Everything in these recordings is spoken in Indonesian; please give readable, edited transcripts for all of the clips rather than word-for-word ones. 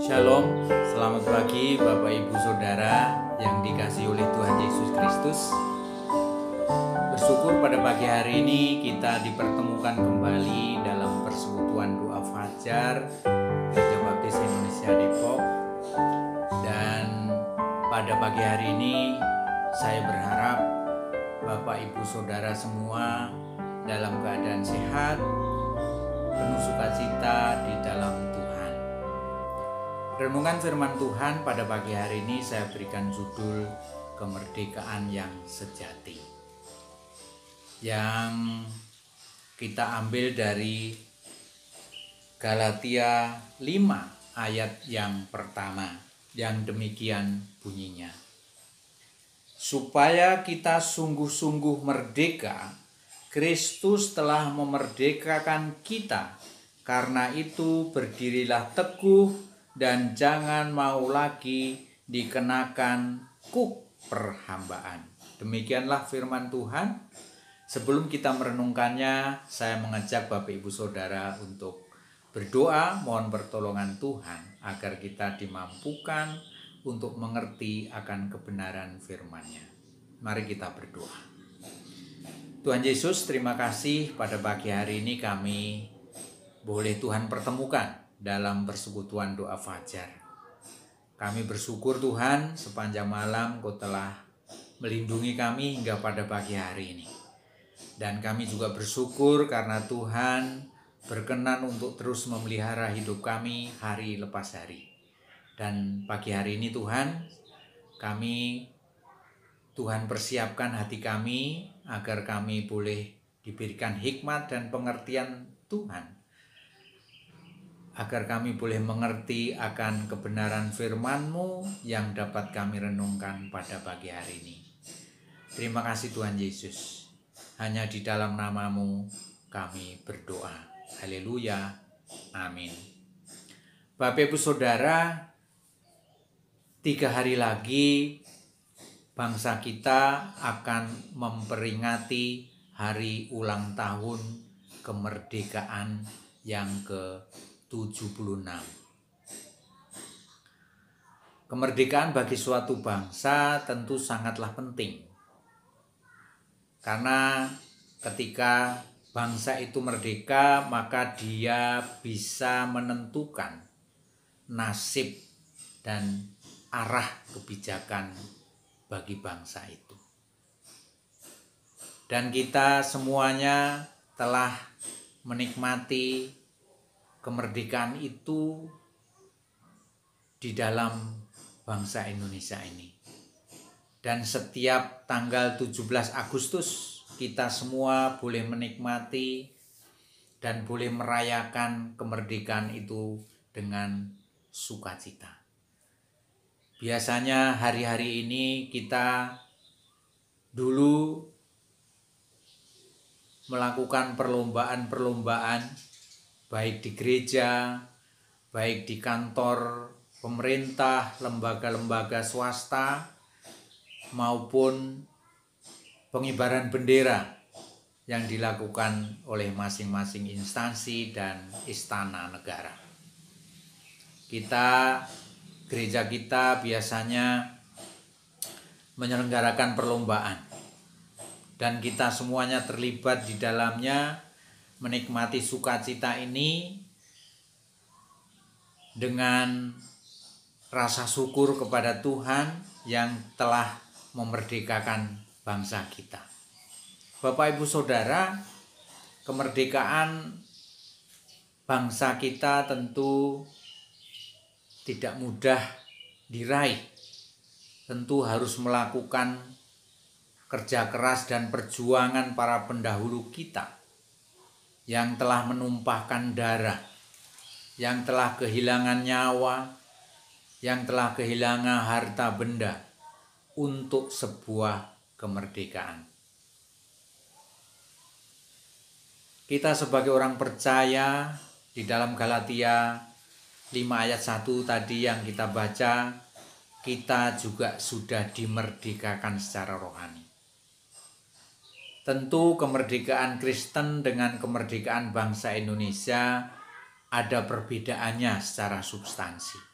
Shalom, selamat pagi Bapak Ibu Saudara yang dikasihi oleh Tuhan Yesus Kristus. Bersyukur pada pagi hari ini kita dipertemukan kembali dalam persekutuan doa fajar Gereja Baptis Indonesia Depok. Dan pada pagi hari ini saya berharap Bapak Ibu Saudara semua dalam keadaan sehat, penuh sukacita di dalam Tuhan. Renungan firman Tuhan pada pagi hari ini saya berikan judul Kemerdekaan yang Sejati, yang kita ambil dari Galatia 5 ayat yang pertama, yang demikian bunyinya. Supaya kita sungguh-sungguh merdeka, Kristus telah memerdekakan kita. Karena itu berdirilah teguh dan jangan mau lagi dikenakan kuk perhambaan. Demikianlah firman Tuhan. Sebelum kita merenungkannya, saya mengajak Bapak Ibu Saudara untuk berdoa, mohon pertolongan Tuhan agar kita dimampukan untuk mengerti akan kebenaran firman-Nya. Mari kita berdoa. Tuhan Yesus, terima kasih pada pagi hari ini kami boleh Tuhan pertemukan dalam persekutuan doa fajar. Kami bersyukur Tuhan sepanjang malam Kau telah melindungi kami hingga pada pagi hari ini. Dan kami juga bersyukur karena Tuhan berkenan untuk terus memelihara hidup kami hari lepas hari. Dan pagi hari ini Tuhan persiapkan hati kami agar kami boleh diberikan hikmat dan pengertian Tuhan, agar kami boleh mengerti akan kebenaran firman-Mu yang dapat kami renungkan pada pagi hari ini. Terima kasih Tuhan Yesus. Hanya di dalam nama-Mu kami berdoa. Haleluya. Amin. Bapak Ibu Saudara, 3 hari lagi bangsa kita akan memperingati hari ulang tahun kemerdekaan yang ke-76. Kemerdekaan bagi suatu bangsa tentu sangatlah penting. Karena ketika bangsa itu merdeka, maka dia bisa menentukan nasib dan arah kebijakan bagi bangsa itu. Dan kita semuanya telah menikmati kemerdekaan itu di dalam bangsa Indonesia ini. Dan setiap tanggal 17 Agustus kita semua boleh menikmati dan boleh merayakan kemerdekaan itu dengan sukacita. Biasanya hari-hari ini kita dulu melakukan perlombaan-perlombaan baik di gereja, baik di kantor pemerintah, lembaga-lembaga swasta, maupun pengibaran bendera yang dilakukan oleh masing-masing instansi dan istana negara. Gereja kita biasanya menyelenggarakan perlombaan, dan kita semuanya terlibat di dalamnya, menikmati sukacita ini dengan rasa syukur kepada Tuhan yang telah memerdekakan bangsa kita. Bapak Ibu Saudara, kemerdekaan bangsa kita tentu tidak mudah diraih. Tentu harus melakukan kerja keras dan perjuangan para pendahulu kita yang telah menumpahkan darah, yang telah kehilangan nyawa, yang telah kehilangan harta benda untuk sebuah kemerdekaan. Kita sebagai orang percaya di dalam Galatia 5 ayat 1 tadi yang kita baca, kita juga sudah dimerdekakan secara rohani. Tentu kemerdekaan Kristen dengan kemerdekaan bangsa Indonesia ada perbedaannya secara substansi.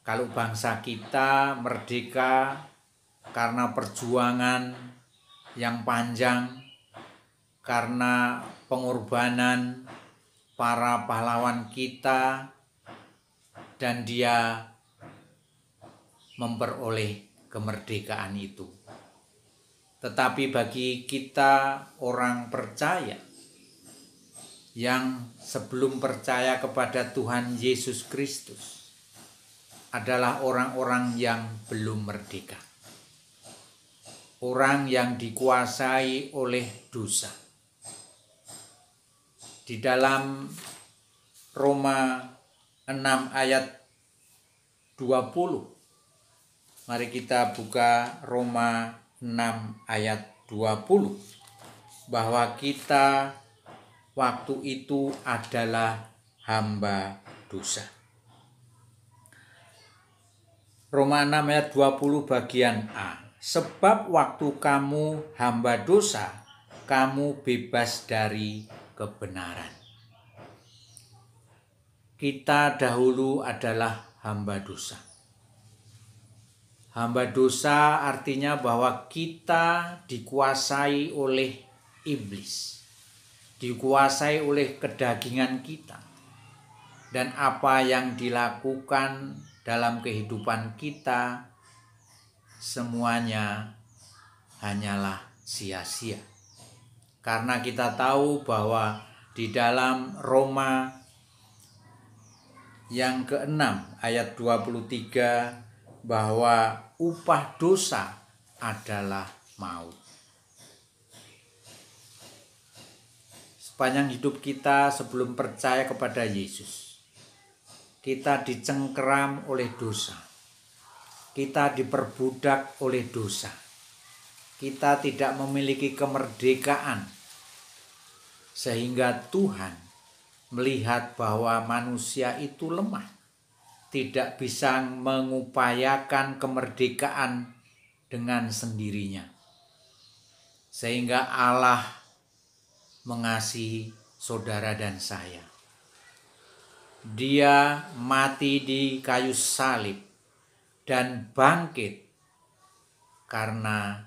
Kalau bangsa kita merdeka karena perjuangan yang panjang, karena pengorbanan para pahlawan kita, dan dia memperoleh kemerdekaan itu. Tetapi bagi kita orang percaya yang sebelum percaya kepada Tuhan Yesus Kristus adalah orang-orang yang belum merdeka. Orang yang dikuasai oleh dosa. Di dalam Roma 6 ayat 20. Mari kita buka Roma 6 ayat 20. Bahwa kita waktu itu adalah hamba dosa. Roma 6 ayat 20 bagian A. Sebab waktu kamu hamba dosa, kamu bebas dari kebenaran. Kita dahulu adalah hamba dosa. Hamba dosa artinya bahwa kita dikuasai oleh iblis. Dikuasai oleh kedagingan kita. Dan apa yang dilakukan dalam kehidupan kita semuanya hanyalah sia-sia. Karena kita tahu bahwa di dalam Roma yang ke-6 ayat 23 bahwa upah dosa adalah maut. Sepanjang hidup kita sebelum percaya kepada Yesus, kita dicengkeram oleh dosa. Kita diperbudak oleh dosa. Kita tidak memiliki kemerdekaan. Sehingga Tuhan melihat bahwa manusia itu lemah. Tidak bisa mengupayakan kemerdekaan dengan sendirinya. Sehingga Allah mengasihi saudara dan saya. Dia mati di kayu salib dan bangkit karena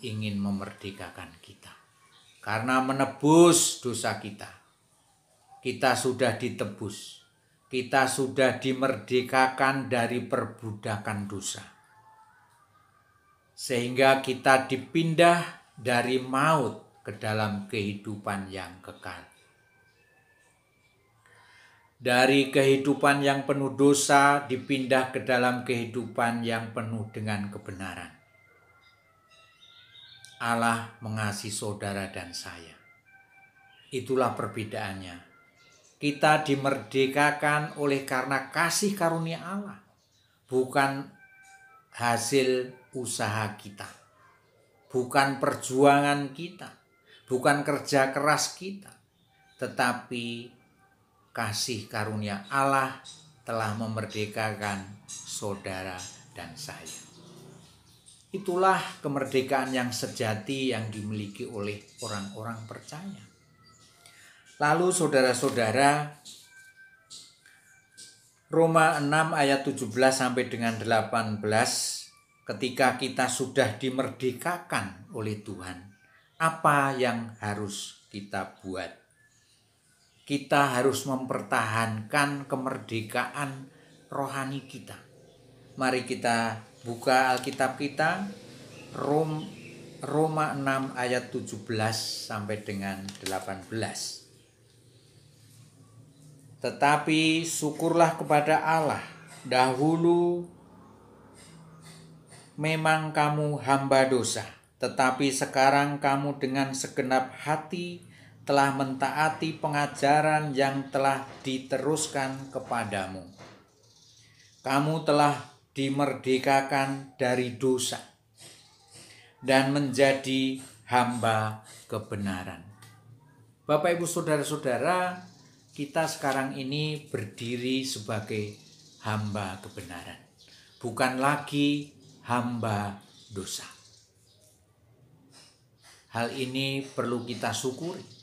ingin memerdekakan kita. Karena menebus dosa kita. Kita sudah ditebus. Kita sudah dimerdekakan dari perbudakan dosa. Sehingga kita dipindah dari maut ke dalam kehidupan yang kekal. Dari kehidupan yang penuh dosa dipindah ke dalam kehidupan yang penuh dengan kebenaran. Allah mengasihi saudara dan saya. Itulah perbedaannya. Kita dimerdekakan oleh karena kasih karunia Allah. Bukan hasil usaha kita. Bukan perjuangan kita. Bukan kerja keras kita. Tetapi kasih karunia Allah telah memerdekakan saudara dan saya. Itulah kemerdekaan yang sejati yang dimiliki oleh orang-orang percaya. Lalu saudara-saudara, Roma 6 ayat 17 sampai dengan 18, ketika kita sudah dimerdekakan oleh Tuhan, apa yang harus kita buat? Kita harus mempertahankan kemerdekaan rohani kita. Mari kita buka Alkitab kita, Roma 6 ayat 17 sampai dengan 18. Tetapi syukurlah kepada Allah, dahulu memang kamu hamba dosa, tetapi sekarang kamu dengan segenap hati telah mentaati pengajaran yang telah diteruskan kepadamu. Kamu telah dimerdekakan dari dosa dan menjadi hamba kebenaran. Bapak, Ibu, saudara-saudara, kita sekarang ini berdiri sebagai hamba kebenaran. Bukan lagi hamba dosa. Hal ini perlu kita syukuri.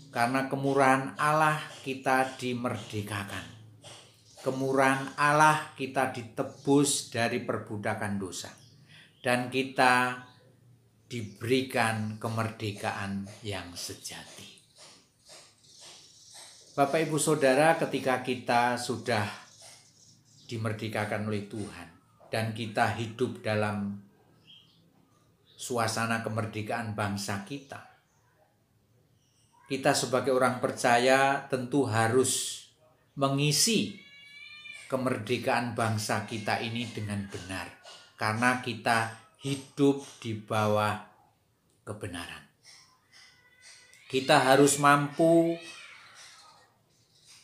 Karena kemurahan Allah kita dimerdekakan. kemurahan Allah kita ditebus dari perbudakan dosa. Dan kita diberikan kemerdekaan yang sejati. Bapak Ibu Saudara, ketika kita sudah dimerdekakan oleh Tuhan dan kita hidup dalam suasana kemerdekaan bangsa kita, kita sebagai orang percaya tentu harus mengisi kemerdekaan bangsa kita ini dengan benar, karena kita hidup di bawah kebenaran. Kita harus mampu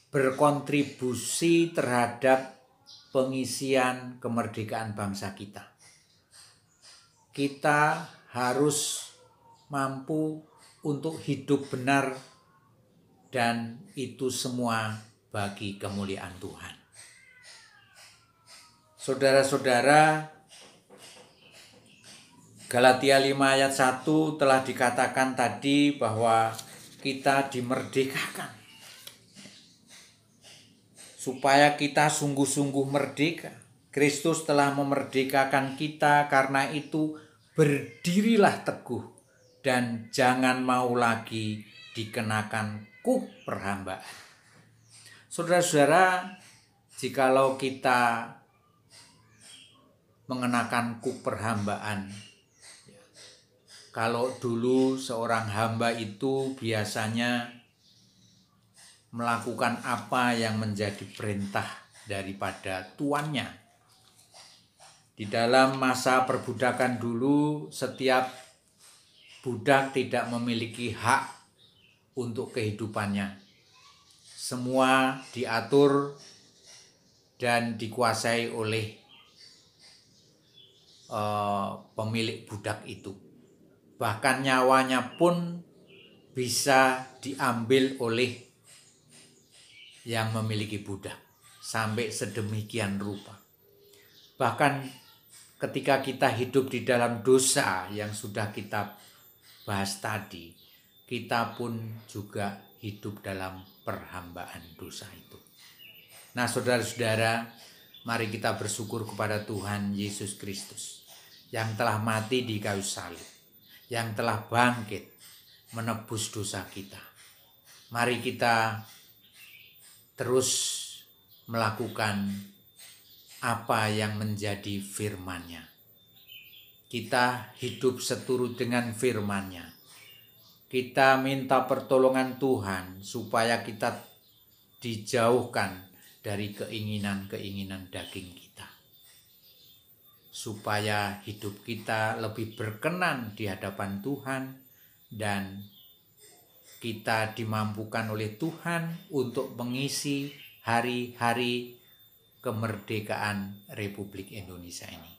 berkontribusi terhadap pengisian kemerdekaan bangsa kita. Kita harus mampu untuk hidup benar, dan itu semua bagi kemuliaan Tuhan. Saudara-saudara, Galatia 5 ayat 1 telah dikatakan tadi bahwa kita dimerdekakan supaya kita sungguh-sungguh merdeka. Kristus telah memerdekakan kita, karena itu berdirilah teguh dan jangan mau lagi dikenakan kuk perhambaan. Saudara-saudara, jikalau kita mengenakan kuk perhambaan, kalau dulu seorang hamba itu biasanya melakukan apa yang menjadi perintah daripada tuannya. Di dalam masa perbudakan dulu, setiap budak tidak memiliki hak untuk kehidupannya. Semua diatur dan dikuasai oleh pemilik budak itu. Bahkan nyawanya pun bisa diambil oleh yang memiliki budak, sampai sedemikian rupa. Bahkan ketika kita hidup di dalam dosa yang sudah kita bahas tadi, kita pun juga hidup dalam perhambaan dosa itu. Nah, saudara-saudara, mari kita bersyukur kepada Tuhan Yesus Kristus yang telah mati di kayu salib, yang telah bangkit menebus dosa kita. Mari kita terus melakukan apa yang menjadi firman-Nya. Kita hidup seturut dengan firman-Nya. Kita minta pertolongan Tuhan supaya kita dijauhkan dari keinginan-keinginan daging kita. Supaya hidup kita lebih berkenan di hadapan Tuhan, dan kita dimampukan oleh Tuhan untuk mengisi hari-hari kemerdekaan Republik Indonesia ini.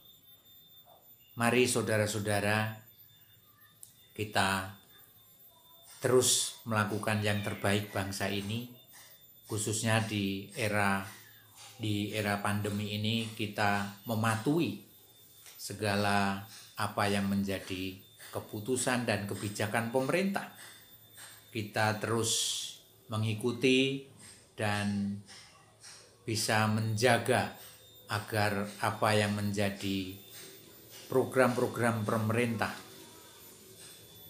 Mari saudara-saudara, kita terus melakukan yang terbaik bangsa ini, khususnya di era pandemi ini. Kita mematuhi segala apa yang menjadi keputusan dan kebijakan pemerintah. Kita terus mengikuti dan bisa menjaga agar apa yang menjadi program-program pemerintah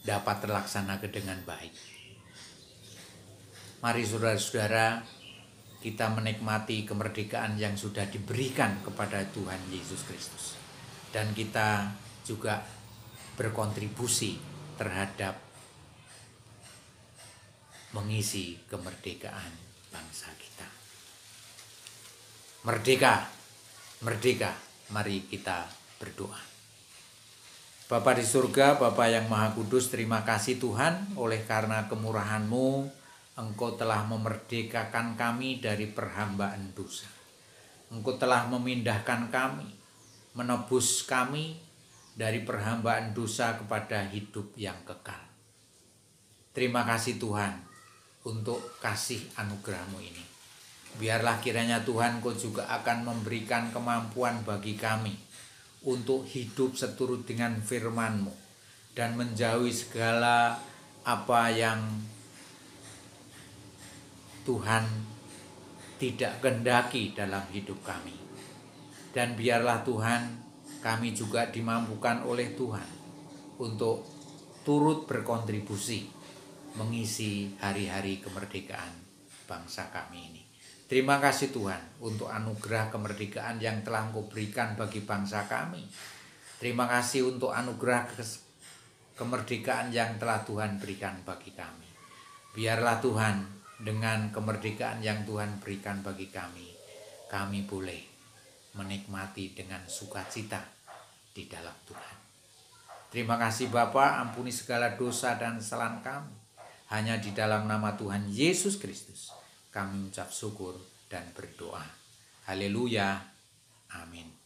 dapat terlaksana dengan baik. Mari saudara-saudara, kita menikmati kemerdekaan yang sudah diberikan kepada Tuhan Yesus Kristus. Dan kita juga berkontribusi terhadap mengisi kemerdekaan bangsa kita. Merdeka, merdeka, mari kita berdoa. Bapa di surga, Bapa yang Maha Kudus, terima kasih Tuhan, oleh karena kemurahan-Mu, Engkau telah memerdekakan kami dari perhambaan dosa. Engkau telah memindahkan kami, menebus kami dari perhambaan dosa kepada hidup yang kekal. Terima kasih Tuhan untuk kasih anugerah-Mu ini. Biarlah kiranya Tuhan, Kau juga akan memberikan kemampuan bagi kami untuk hidup seturut dengan firman-Mu dan menjauhi segala apa yang Tuhan tidak kehendaki dalam hidup kami. Dan biarlah Tuhan, kami juga dimampukan oleh Tuhan untuk turut berkontribusi mengisi hari-hari kemerdekaan bangsa kami ini. Terima kasih Tuhan untuk anugerah kemerdekaan yang telah Engkau berikan bagi bangsa kami. Terima kasih untuk anugerah kemerdekaan yang telah Tuhan berikan bagi kami. Biarlah Tuhan, dengan kemerdekaan yang Tuhan berikan bagi kami boleh menikmati dengan sukacita di dalam Tuhan. Terima kasih Bapa, ampuni segala dosa dan kesalahan kami. Hanya di dalam nama Tuhan Yesus Kristus kami ucap syukur dan berdoa. Haleluya. Amin.